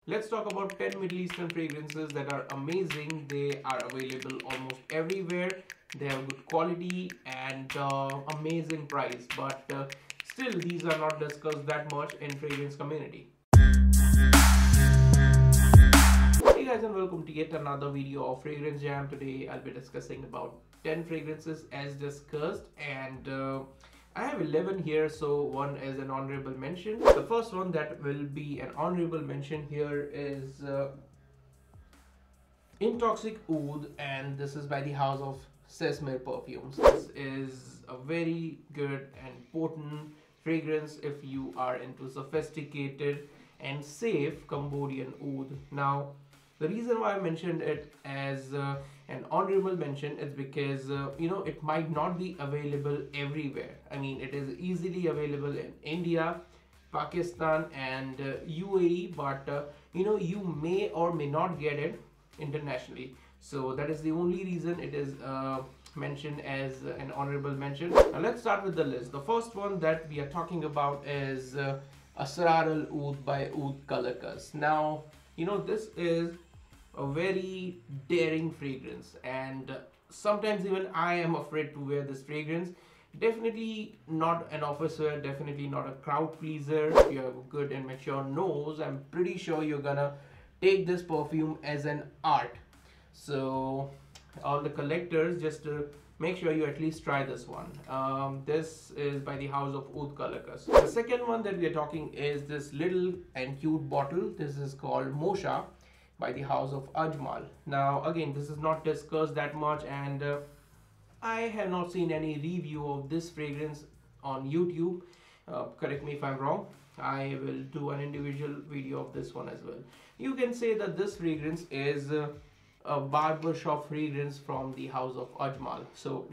Let's talk about 10 Middle Eastern fragrances that are amazing. They are available almost everywhere. They have good quality and amazing price, but still these are not discussed that much in fragrance community. Hey guys, and welcome to yet another video of Fragrance Jam. Today I'll be discussing about 10 fragrances as discussed, and I have 11 here, so one is an honorable mention. The first one that will be an honorable mention here is Intoxic Oud, and this is by the house of Sesame Perfumes. This is a very good and potent fragrance if you are into sophisticated and safe Cambodian oud. Now, the reason why I mentioned it as an honorable mention is because it might not be available everywhere. I mean, it is easily available in India, Pakistan and UAE, but you may or may not get it internationally. So that is the only reason it is mentioned as an honorable mention. Now let's start with the list. The first one that we are talking about is Asrar Al Oud by Oud Kalakas. Now, this is a very daring fragrance, and sometimes even I am afraid to wear this fragrance. Definitely not an office wear, definitely not a crowd pleaser. If you have a good and mature nose, I'm pretty sure you're gonna take this perfume as an art. So all the collectors, just make sure you at least try this one. This is by the house of Oud Kalakas. The second one that we are talking is this little and cute bottle. This is called Mosha by the house of Ajmal. Now again, this is not discussed that much, and I have not seen any review of this fragrance on YouTube. Correct me if I'm wrong. I will do an individual video of this one as well. You can say that this fragrance is a barbershop fragrance from the house of Ajmal. So,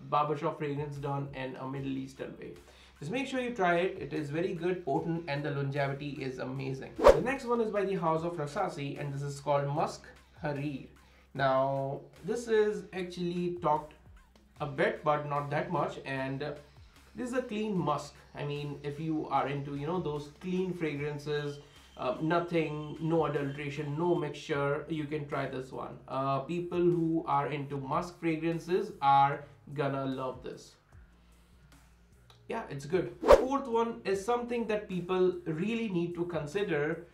barbershop fragrance done in a Middle Eastern way. Just make sure you try it. It is very good, potent, and the longevity is amazing. The next one is by the house of Rasasi, and this is called Musk HAREER. Now, this is actually talked a bit, but not that much, and this is a clean musk. I mean, if you are into, those clean fragrances, nothing, no adulteration, no mixture, you can try this one. People who are into musk fragrances are gonna love this. Yeah, it's good. Fourth one is something that people really need to consider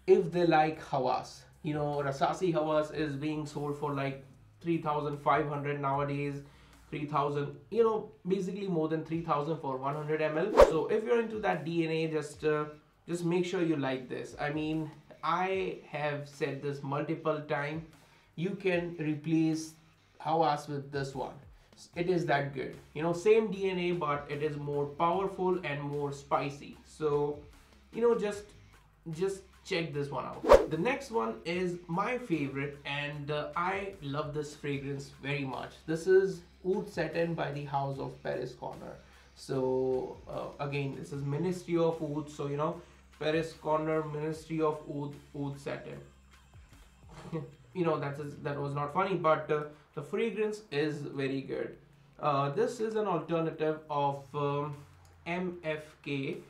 if they like Hawas. Rasasi Hawas is being sold for like 3,500 nowadays. 3,000, basically more than 3,000 for 100 ml. So if you're into that DNA, just make sure you like this. I mean, I have said this multiple times. You can replace Hawas with this one. It is that good. Same DNA, but it is more powerful and more spicy. So, just check this one out. The next one is my favorite, and I love this fragrance very much. This is Oud Satin by the house of Paris Corner. So again, this is Ministry of Oud. So Paris Corner, Ministry of Oud Satin. That was not funny, but the fragrance is very good. This is an alternative of MFK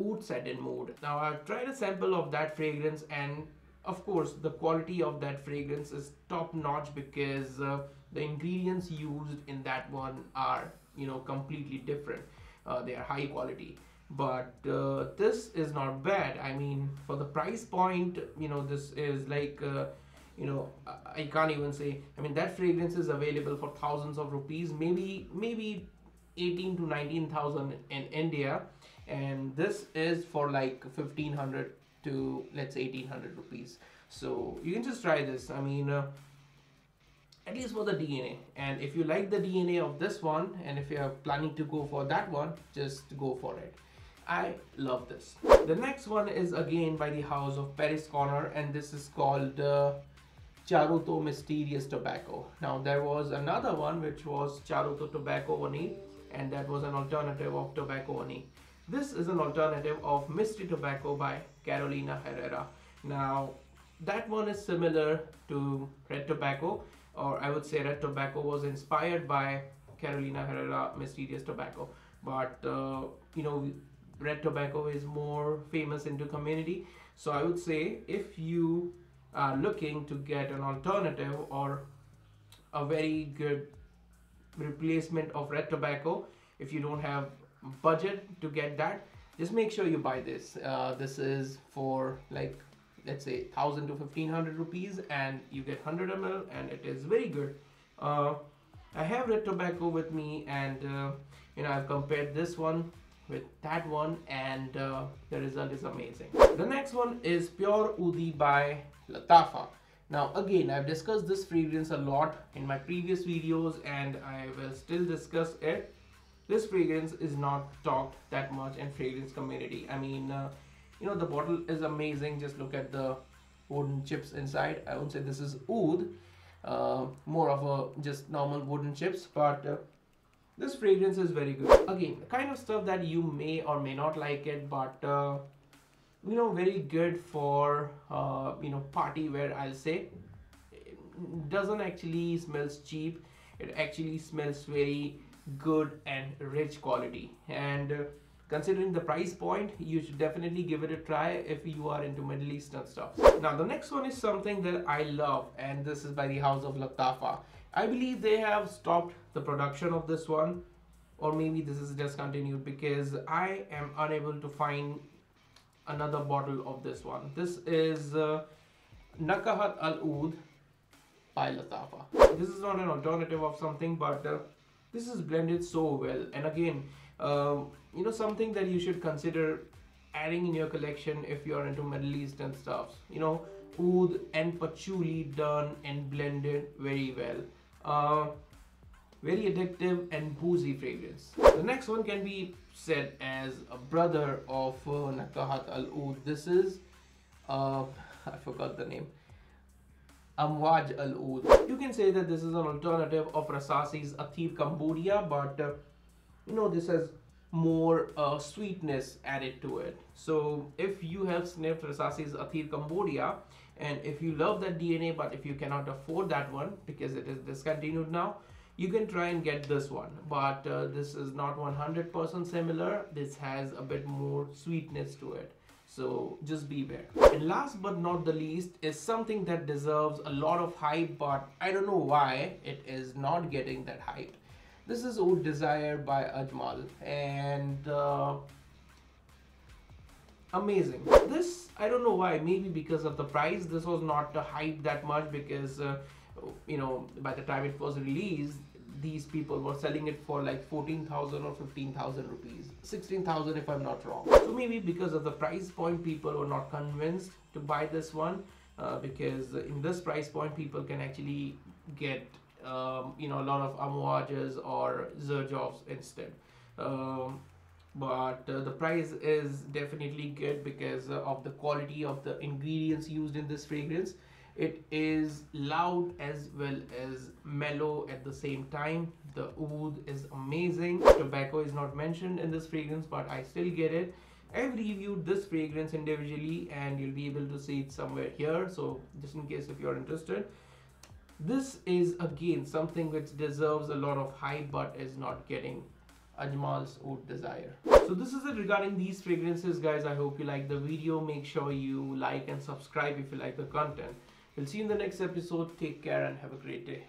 Oud Satin Mode. Now I've tried a sample of that fragrance, and of course the quality of that fragrance is top notch, because the ingredients used in that one are completely different. They are high quality, but this is not bad. I mean, for the price point, this is like I can't even say. I mean, that fragrance is available for thousands of rupees, maybe 18 to 19,000 in India, and this is for like 1,500 to, let's say, 1,800 rupees. So you can just try this. I mean, at least for the DNA, and if you like the DNA of this one, and if you are planning to go for that one, just go for it. I love this. The next one is again by the house of Paris Corner, and this is called Charuto Mysterious Tobacco. Now there was another one which was Charuto Tobacco Oni, and that was an alternative of Tobacco Oni. This is an alternative of Mystery Tobacco by Carolina Herrera. Now that one is similar to Red Tobacco, or I would say Red Tobacco was inspired by Carolina Herrera Mysterious Tobacco, but Red Tobacco is more famous into community. So I would say if you are looking to get an alternative or a very good replacement of red tobacco, if you don't have budget to get that, just make sure you buy this. This is for like, let's say 1000 to 1500 rupees, and you get 100 ml, and it is very good. I have red tobacco with me, and I've compared this one with that one, and the result is amazing. The next one is Pure OUDI by Latafa. Now again, I've discussed this fragrance a lot in my previous videos, and I will still discuss it. This fragrance is not talked that much in fragrance community. I mean, the bottle is amazing. Just look at the wooden chips inside. I won't say this is oud, more of a just normal wooden chips, but this fragrance is very good. Again, the kind of stuff that you may or may not like it, but very good for party wear. I'll say it doesn't actually smells cheap. It actually smells very good and rich quality, and considering the price point, you should definitely give it a try if you are into Middle Eastern stuff. Now the next one is something that I love, and this is by the house of Latafa. I believe they have stopped the production of this one, or maybe this is discontinued, because I am unable to find another bottle of this one. This is Nakahat Al Oud by Latafa. This is not an alternative of something, but this is blended so well. And again, something that you should consider adding in your collection if you are into Middle Eastern stuff. Oud and patchouli done and blended very well. Very addictive and boozy fragrance. The next one can be said as a brother of Nakahat Al Oud. This is I forgot the name. Amwaj Al Oud. You can say that this is an alternative of Rasasi's Athir Cambodia, but this has more sweetness added to it. So if you have sniffed Rasasi's Athir Cambodia, and if you love that DNA, but if you cannot afford that one because it is discontinued now, you can try and get this one. But this is not 100% similar. This has a bit more sweetness to it. So just beware. And last but not the least is something that deserves a lot of hype, but I don't know why it is not getting that hype. This is Oud Desire by Ajmal, and amazing. This, I don't know why, maybe because of the price. This was not hyped that much because by the time it was released, these people were selling it for like 14,000 or 15,000 rupees, 16,000 if I'm not wrong. So maybe because of the price point, people were not convinced to buy this one, because in this price point, people can actually get a lot of Amwajas or Zerjovs instead. But the price is definitely good because of the quality of the ingredients used in this fragrance. It is loud as well as mellow at the same time. The oud is amazing. Tobacco is not mentioned in this fragrance, but I still get it. I've reviewed this fragrance individually, and you'll be able to see it somewhere here. So just in case if you're interested, this is again something which deserves a lot of hype but is not getting Ajmal's Oud Desire. So this is it regarding these fragrances, guys. I hope you like the video. Make sure you like and subscribe if you like the content. We'll see you in the next episode. Take care and have a great day.